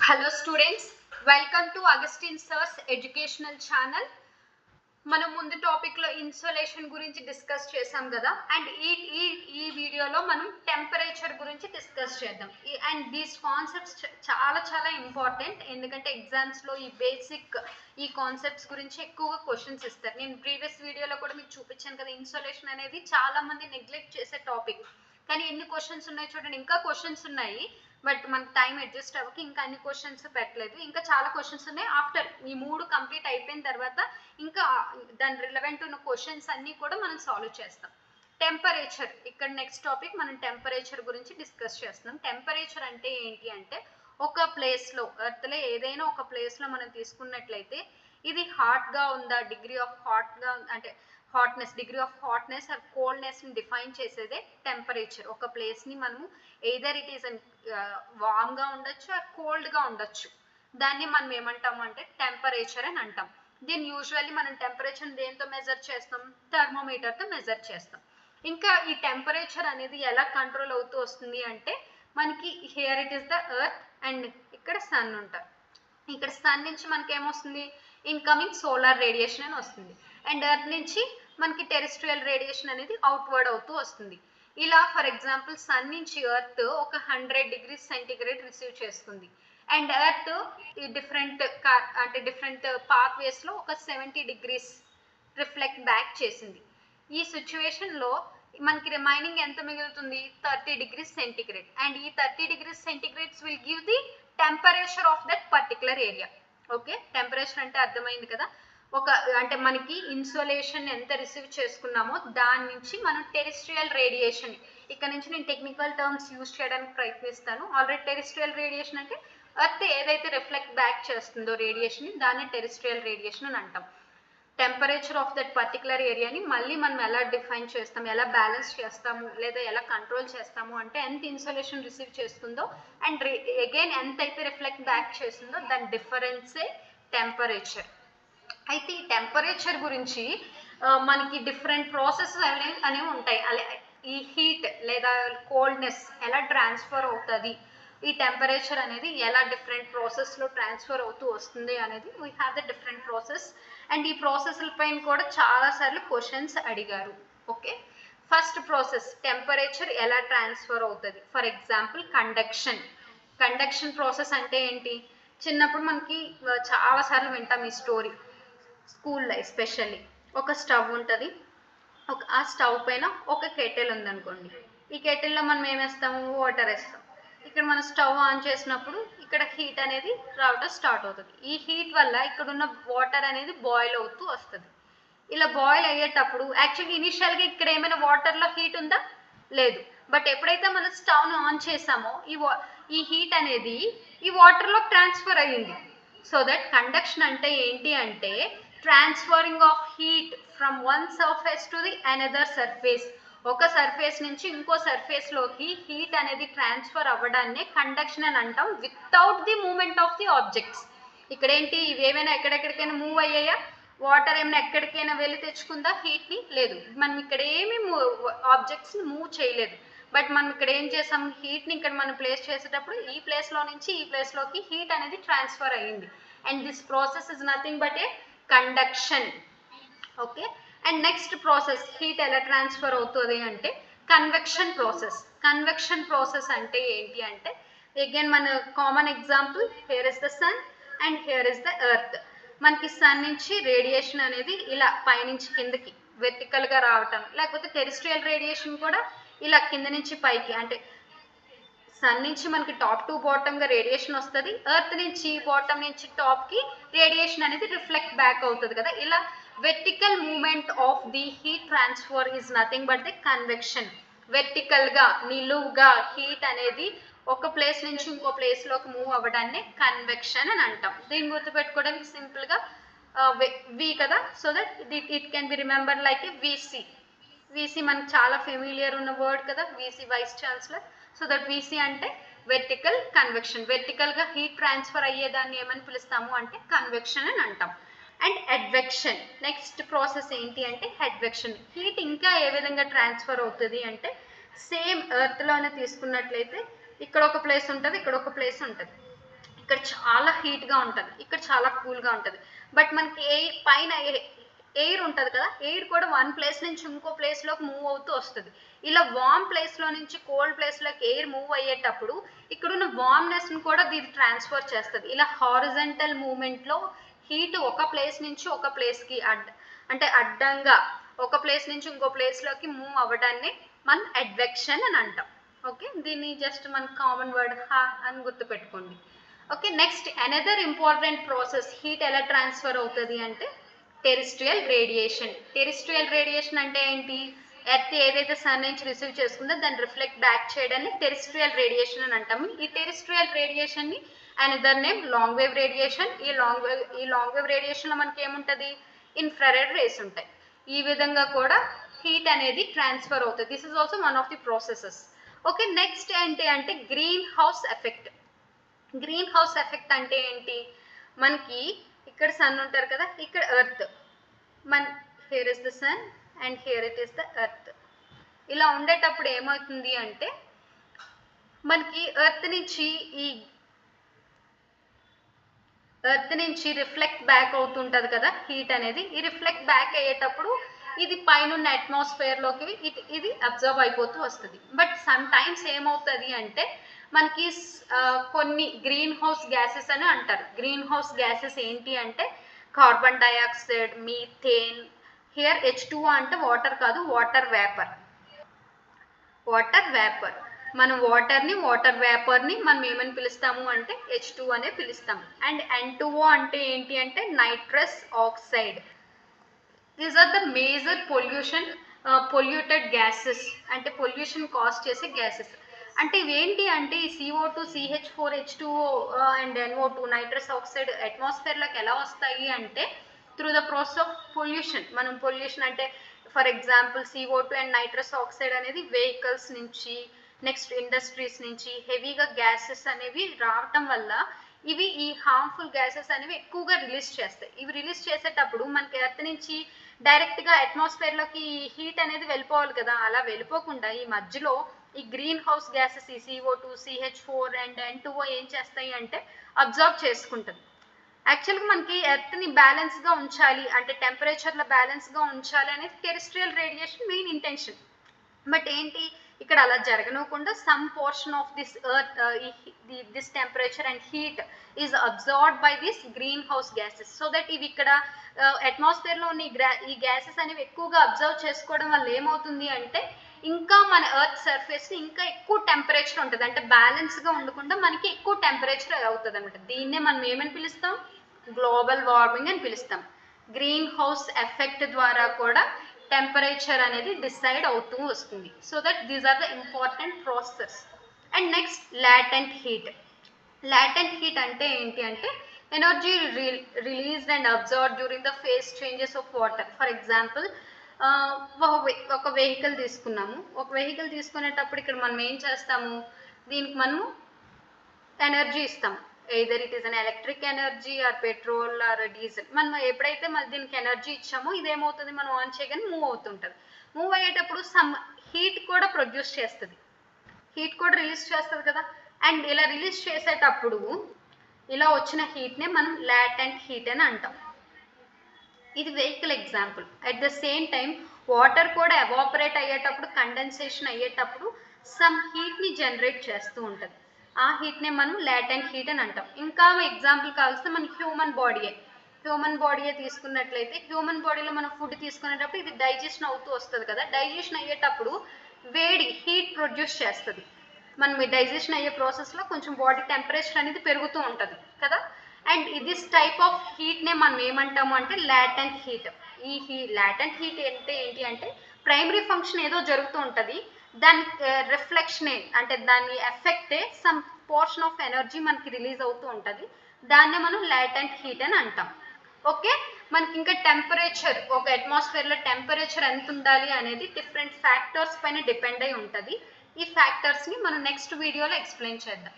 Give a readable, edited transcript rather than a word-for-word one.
Hello students, welcome to Augustine Sir's educational channel. మనం ముందు topic లో ఇన్సోలేషన్ గురించి డిస్కస్ చేసాం కదా అండ్ ఈ వీడియోలో మనం టెంపరేచర్ గురించి డిస్కస్ చేద్దాం. అండ్ దీస్ కాన్సెప్ట్స్ చాలా ఇంపార్టెంట్, ఎందుకంటే ఎగ్జామ్స్ లో ఈ బేసిక్ ఈ కాన్సెప్ట్స్ గురించి ఎక్కువగా క్వశ్చన్స్ ఇస్తారు. నేను ప్రీవియస్ వీడియోలో కూడా మీకు చూపించాను కదా, ఇన్సోలేషన్ అనేది చాలా మంది నెగ్లెక్ట్ చేసే టాపిక్, కానీ ఎన్ని క్వశ్చన్స్ ఉన్నాయి చూడండి. ఇంకా క్వశ్చన్స్ ఉన్నాయి, బట్ మనకు టైం అడ్జస్ట్ అవ్వక ఇంకా అన్ని క్వశ్చన్స్ పెట్టలేదు. ఇంకా చాలా క్వశ్చన్స్ ఉన్నాయి. ఆఫ్టర్ ఈ 3 కంప్లీట్ అయిపోయిన తర్వాత ఇంకా దాని రిలవెంట్ ఉన్న క్వశ్చన్స్ అన్ని కూడా మనం సాల్వ్ చేస్తాం. టెంపరేచర్, ఇక్కడ నెక్స్ట్ టాపిక్ మనం టెంపరేచర్ గురించి డిస్కస్ చేస్తున్నాం. టెంపరేచర్ అంటే ఏంటి అంటే, ఒక ప్లేస్లో ఎర్త్లో ఏదైనా ఒక ప్లేస్లో మనం తీసుకున్నట్లయితే ఇది హాట్గా ఉందా, డిగ్రీ ఆఫ్ హాట్గా అంటే hotness, degree of hotness or కోల్డ్నెస్ని డిఫైన్ చేసేదే టెంపరేచర్. ఒక ప్లేస్ని మనము ఎయిదర్ ఇట్ ఈస్ వామ్గా ఉండొచ్చు ఆర్ కోల్డ్గా ఉండొచ్చు. దాన్ని మనం ఏమంటాము అంటే టెంపరేచర్ అని అంటాం. దీన్ని యూజువల్లీ మనం టెంపరేచర్ దేంతో మెజర్ చేస్తాం? థర్మోమీటర్తో మెజర్ చేస్తాం. ఇంకా ఈ టెంపరేచర్ అనేది ఎలా కంట్రోల్ అవుతూ వస్తుంది అంటే, మనకి here it is the earth and ఇక్కడ సన్ ఉంటారు. ఇక్కడ సన్ నుంచి మనకి ఏమొస్తుంది? ఇన్కమింగ్ సోలార్ రేడియేషన్ అని వస్తుంది. అండ్ ఎర్త్ నుంచి మనకి టెరెస్ట్రియల్ రేడియేషన్ అనేది అవుట్వర్డ్ అవుతూ వస్తుంది. ఇలా ఫర్ ఎగ్జాంపుల్ సన్ నుంచి ఎర్త్ ఒక 100 degrees సెంటిగ్రేడ్ రిసీవ్ చేస్తుంది. అండ్ ఎర్త్ డిఫరెంట్ పాత్వేస్లో ఒక 70 degrees రిఫ్లెక్ట్ బ్యాక్ చేసింది. ఈ సిచ్యువేషన్లో మనకి రిమైనింగ్ ఎంత మిగులుతుంది? 30 degrees సెంటిగ్రేడ్. అండ్ ఈ 30 degrees centigrades will give the temperature of that particular area. Okay, temperature అంటే అర్థమైంది కదా. అంటే మనకి ఇన్సోలేషన్ ఎంత రిసీవ్ చేసుకున్నామో దాని నుంచి మనం టెరెస్ట్రియల్ రేడియేషన్, ఇక్కడ నుంచి నేను టెక్నికల్ టర్మ్స్ యూజ్ చేయడానికి ప్రయత్నిస్తాను. ఆల్రెడీ టెరెస్ట్రియల్ రేడియేషన్ అంటే ఎర్త్ ఏదైతే రిఫ్లెక్ట్ బ్యాక్ చేస్తుందో రేడియేషన్, దాన్ని టెరెస్ట్రియల్ రేడియేషన్ అని అంటాం. టెంపరేచర్ ఆఫ్ దట్ పర్టికులర్ ఏరియాని మళ్ళీ మనం ఎలా డిఫైన్ చేస్తాం, ఎలా బ్యాలెన్స్ చేస్తాము, లేదా ఎలా కంట్రోల్ చేస్తాము అంటే ఎంత ఇన్సోలేషన్ రిసీవ్ చేస్తుందో అండ్ అగైన్ ఎంత అయితే రిఫ్లెక్ట్ బ్యాక్ చేస్తుందో దాని డిఫరెన్సే టెంపరేచర్. అయితే ఈ టెంపరేచర్ గురించి మనకి డిఫరెంట్ ప్రాసెసెస్ అనేవి ఉంటాయి. ఈ హీట్ లేదా కోల్డ్నెస్ ఎలా ట్రాన్స్ఫర్ అవుతుంది, ఈ టెంపరేచర్ అనేది ఎలా డిఫరెంట్ ప్రాసెస్లో ట్రాన్స్ఫర్ అవుతూ వస్తుంది అనేది we have the different process. And ఈ ప్రాసెస్ల పైన కూడా చాలాసార్లు క్వశ్చన్స్ అడిగారు. ఓకే, ఫస్ట్ ప్రాసెస్ టెంపరేచర్ ఎలా ట్రాన్స్ఫర్ అవుతుంది. ఫర్ ఎగ్జాంపుల్ కండక్షన్ ప్రాసెస్ అంటే ఏంటి? చిన్నప్పుడు మనకి చాలాసార్లు వింటాం ఈ స్టోరీ, స్కూల్లో ఎస్పెషల్లీ. ఒక స్టవ్ ఉంటుంది, ఆ స్టవ్ పైన ఒక కెటిల్ ఉందనుకోండి. ఈ కెటిల్లో మనం ఏమేస్తాము? వాటర్ వేస్తాం. ఇక్కడ మనం స్టవ్ ఆన్ చేసినప్పుడు ఇక్కడ హీట్ అనేది రావడం స్టార్ట్ అవుతుంది. ఈ హీట్ వల్ల ఇక్కడున్న వాటర్ అనేది బాయిల్ అవుతూ వస్తుంది. ఇలా బాయిల్ అయ్యేటప్పుడు యాక్చువల్లీ ఇనిషియల్గా ఇక్కడ ఏమైనా వాటర్లో హీట్ ఉందా? లేదు. బట్ ఎప్పుడైతే మనం స్టవ్ను ఆన్ చేసామో ఈ హీట్ అనేది ఈ వాటర్లో ట్రాన్స్ఫర్ అయ్యింది. సో దట్ కండక్షన్ అంటే ఏంటి అంటే, transferring of heat from one surface to the another surface. ఒక సర్ఫేస్ నుంచి ఇంకో సర్ఫేస్లోకి హీట్ అనేది ట్రాన్స్ఫర్ అవ్వడాన్నే కండక్షన్ అని అంటాం, without the moment of the objects. ఇక్కడ ఏంటి, ఇవేమైనా ఎక్కడెక్కడికైనా మూవ్ అయ్యాయా? వాటర్ ఏమైనా ఎక్కడికైనా వెళ్ళి తెచ్చుకుందా హీట్ని? లేదు. మనం ఇక్కడ ఏమి ఆబ్జెక్ట్స్ని మూవ్ చేయలేదు. బట్ మనం ఇక్కడ ఏం చేసాం? హీట్ని ఇక్కడ మనం ప్లేస్ చేసేటప్పుడు ఈ ప్లేస్లో నుంచి ఈ ప్లేస్లోకి హీట్ అనేది ట్రాన్స్ఫర్ అయ్యింది. And this process is nothing but a conduction. Okay, and next process heat ఎలా ట్రాన్స్ఫర్ అవుతుంది అంటే కన్వెక్షన్ ప్రాసెస్ అంటే ఏంటి అంటే, అగైన్ మన common example, here is the sun and here is the earth. మనకి సన్ నుంచి రేడియేషన్ అనేది ఇలా పైనుంచి కిందకి వెర్టికల్గా రావటం, లేకపోతే టెరెస్ట్రియల్ రేడియేషన్ కూడా ఇలా కింద నుంచి పైకి, అంటే సన్ నుంచి మనకి టాప్ టు బాటమ్గా రేడియేషన్ వస్తుంది, ఎర్త్ నుంచి బాటమ్ నుంచి టాప్కి రేడియేషన్ అనేది రిఫ్లెక్ట్ బ్యాక్ అవుతుంది కదా. ఇలా vertical movement of the heat transfer is nothing but the convection. వెర్టికల్గా నిలువుగా హీట్ అనేది ఒక ప్లేస్ నుంచి ఇంకో ప్లేస్లోకి మూవ్ అవ్వడాన్ని కన్వెక్షన్ అని అంటాం. దీన్ని గుర్తుపెట్టుకోవడానికి సింపుల్గా వి కదా, so that it can be remember like a VC మనకు చాలా ఫెమిలియర్ ఉన్న వర్డ్ కదా, VC vice chancellor. So that VC అంటే వెర్టికల్ కన్వెక్షన్. వెర్టికల్గా హీట్ ట్రాన్స్ఫర్ అయ్యేదాన్ని ఏమని పిలుస్తాము అంటే కన్వెక్షన్ అని అంటాం. అండ్ అడ్వెక్షన్, నెక్స్ట్ ప్రాసెస్ ఏంటి అంటే అడ్వెక్షన్. హీట్ ఇంకా ఏ విధంగా ట్రాన్స్ఫర్ అవుతుంది అంటే, సేమ్ ఎర్త్లోనే తీసుకున్నట్లయితే ఇక్కడ ఒక ప్లేస్ ఉంటుంది, ఇక్కడ ఒక ప్లేస్ ఉంటుంది. ఇక్కడ చాలా హీట్గా ఉంటుంది, ఇక్కడ చాలా కూల్గా ఉంటుంది. బట్ మనకి పైన ఎయిర్ ఉంటుంది కదా, ఎయిర్ కూడా వన్ ప్లేస్ నుంచి ఇంకో ప్లేస్లోకి మూవ్ అవుతూ వస్తుంది. ఇలా వార్మ్ ప్లేస్లో నుంచి కోల్డ్ ప్లేస్లోకి ఎయిర్ మూవ్ అయ్యేటప్పుడు ఇక్కడున్న వార్మ్నెస్ని కూడా దీన్ని ట్రాన్స్ఫర్ చేస్తుంది. ఇలా హారిజంటల్ మూమెంట్లో హీట్ ఒక ప్లేస్ నుంచి ఒక ప్లేస్కి అంటే అడ్డంగా ఒక ప్లేస్ నుంచి ఇంకో ప్లేస్లోకి మూవ్ అవ్వడాన్ని మనం అడ్వెక్షన్ అని అంటాం. ఓకే, దీన్ని జస్ట్ మన కామన్ వర్డ్ హా అని గుర్తుపెట్టుకోండి. Okay, next another important process heat ఎలా ట్రాన్స్ఫర్ అవుతుంది అంటే టెరిస్ట్రియల్ రేడియేషన్. టెరిస్ట్రియల్ రేడియేషన్ అంటే ఏంటి? ఎర్త్ ఏదైతే సన్ నుంచి రిసీవ్ చేసుకుందో దాన్ని రిఫ్లెక్ట్ బ్యాక్ చేయడాన్ని టెరిస్ట్రియల్ రేడియేషన్ అని అంటాము. ఈ టెరిస్ట్రియల్ రేడియేషన్ని another name long wave radiation. ఈ లాంగ్ వేవ్ రేడియేషన్లో మనకి ఏముంటుంది? ఇన్ఫ్రారెడ్ రేస్ ఉంటాయి. ఈ విధంగా కూడా హీట్ అనేది ట్రాన్స్ఫర్ అవుతుంది. This is also one of the processes. Okay, next ఏంటి అంటే greenhouse effect. Greenhouse effect అంటే ఏంటి? మనకి ఇక్కడ సన్ ఉంటారు కదా, ఇక్కడ earth, here is the sun and here it is the earth. ఇలా ఉండేటప్పుడు ఏమవుతుంది అంటే మనకి ఎర్త్ నుంచి రిఫ్లెక్ట్ బ్యాక్ అవుతుంటుంది కదా హీట్ అనేది. ఈ రిఫ్లెక్ట్ బ్యాక్ అయ్యేటప్పుడు ఇది పైన అట్మాస్ఫియర్లోకి ఇది అబ్జర్వ్ అయిపోతూ వస్తుంది. బట్ సమ్ టైమ్స్ ఏమవుతుంది అంటే మనకి కొన్ని గ్రీన్ హౌస్ గ్యాసెస్ అని అంటారు. గ్రీన్ హౌస్ గ్యాసెస్ ఏంటి అంటే carbon dioxide, methane. Here H2O అంటే వాటర్ కాదు, వాటర్ వేపర్. మనం వాటర్ వేపర్ని మనం ఏమని పిలుస్తాము అంటే H2 అనే పిలుస్తాము. అండ్ N2O అంటే ఏంటి అంటే nitrous oxide. These are the major polluted gases, అంటే పొల్యూషన్ కాజ్ చేసే గ్యాసెస్. అంటే ఇవేంటి అంటే ఈ CO2, CH4, H2O and NO2 nitrous oxide అట్మాస్ఫియర్లోకి ఎలా వస్తాయి అంటే through the process of pollution. మనం పొల్యూషన్ అంటే for example CO2 and nitrous oxide అనేది వెహికల్స్ నుంచి, నెక్స్ట్ ఇండస్ట్రీస్ నుంచి హెవీగా గ్యాసెస్ అనేవి రావటం వల్ల ఇవి ఈ హార్మ్ఫుల్ గ్యాసెస్ అనేవి ఎక్కువగా రిలీజ్ చేస్తాయి. ఇవి రిలీజ్ చేసేటప్పుడు మనకి ఎర్త్ నుంచి డైరెక్ట్గా అట్మాస్ఫియర్లోకి హీట్ అనేది వెళ్ళిపోవాలి కదా, అలా వెళ్ళిపోకుండా ఈ మధ్యలో ఈ గ్రీన్ హౌస్ గ్యాసెస్ ఈ CO2, CH4 అండ్ N2O ఏం చేస్తాయి అంటే అబ్జర్వ్ చేసుకుంటుంది. యాక్చువల్గా మనకి ఎర్త్ని బ్యాలెన్స్గా ఉంచాలి అంటే టెంపరేచర్లో బ్యాలెన్స్గా ఉంచాలి అనేది terrestrial radiation main intention. But ఏంటి ఇక్కడ అలా జరగనివ్వకుండా some portion of this earth this temperature and heat is observed by this green house gases. So that ఇవి ఇక్కడ అట్మాస్ఫియర్లో ఉన్న ఈ గ్యాసెస్ అనేవి ఎక్కువగా అబ్జర్వ్ చేసుకోవడం వల్ల ఏమవుతుంది అంటే ఇంకా మన ఎర్త్ సర్ఫేస్ ఇంకా ఎక్కువ టెంపరేచర్ ఉంటుంది. అంటే బ్యాలెన్స్గా ఉండకుండా మనకి ఎక్కువ టెంపరేచర్ అవుతుంది అనమాట. దీన్నే మనం ఏమని పిలుస్తాం? గ్లోబల్ వార్మింగ్ అని పిలుస్తాం. గ్రీన్ హౌస్ ఎఫెక్ట్ ద్వారా కూడా టెంపరేచర్ అనేది డిసైడ్ అవుతూ వస్తుంది. So that these are the important process. And next latent heat. Latent heat అంటే ఏంటి అంటే energy released and observed during the phase changes of water. For example ఒక వెహికల్ తీసుకున్నాము. ఒక వెహికల్ తీసుకునేటప్పుడు ఇక్కడ మనం ఏం చేస్తాము? దీనికి మనము ఎనర్జీ ఇస్తాము. Either it is an electric energy or petrol or diesel. మనం ఎప్పుడైతే మళ్ళీ దీనికి ఎనర్జీ ఇచ్చామో ఇదేమవుతుంది, మనం ఆన్ చేయగానే మూవ్ అవుతుంటుంది. మూవ్ అయ్యేటప్పుడు సమ్ హీట్ కూడా ప్రొడ్యూస్ చేస్తుంది, హీట్ కూడా రిలీజ్ చేస్తుంది కదా. అండ్ ఇలా రిలీజ్ చేసేటప్పుడు ఇలా వచ్చిన హీట్నే మనం లాటెంట్ హీట్ అని అంటాం. ఇది vehicle example. At the same time water కూడా ఎవాపరేట్ అయ్యేటప్పుడు, కండెన్సేషన్ అయ్యేటప్పుడు సమ్ హీట్ని జనరేట్ చేస్తూ ఉంటుంది. ఆ హీట్నే మనం లాటెంట్ హీట్ అని అంటాం. ఇంకా ఎగ్జాంపుల్ కావాల్సిన మన హ్యూమన్ బాడీయే తీసుకున్నట్లయితే హ్యూమన్ బాడీలో మనం ఫుడ్ తీసుకునేటప్పుడు ఇది డైజెషన్ అవుతూ వస్తుంది కదా. డైజెషన్ అయ్యేటప్పుడు వేడి హీట్ ప్రొడ్యూస్ చేస్తుంది. మనం ఈ డైజెషన్ అయ్యే ప్రాసెస్లో కొంచెం బాడీ టెంపరేచర్ అనేది పెరుగుతూ ఉంటుంది కదా. అండ్ దిస్ టైప్ ఆఫ్ హీట్నే మనం ఏమంటాము అంటే లాటెంట్ హీట్. ఈ లాటెంట్ హీట్ అంటే ఏంటి అంటే ప్రైమరీ ఫంక్షన్ ఏదో జరుగుతూ ఉంటుంది, దాని రిఫ్లెక్షనే అంటే దాని ఎఫెక్టే సమ్ పోర్షన్ ఆఫ్ ఎనర్జీ మనకి రిలీజ్ అవుతూ ఉంటుంది. దాన్నే మనం లాటెంట్ హీట్ అని అంటాం. ఓకే, మనకి ఇంకా టెంపరేచర్, ఒక అట్మాస్ఫియర్లో టెంపరేచర్ ఎంత ఉండాలి అనేది డిఫరెంట్ ఫ్యాక్టర్స్ పైన డిపెండ్ అయి ఉంటుంది. ఈ ఫ్యాక్టర్స్ని మనం నెక్స్ట్ వీడియోలో ఎక్స్ప్లెయిన్ చేద్దాం.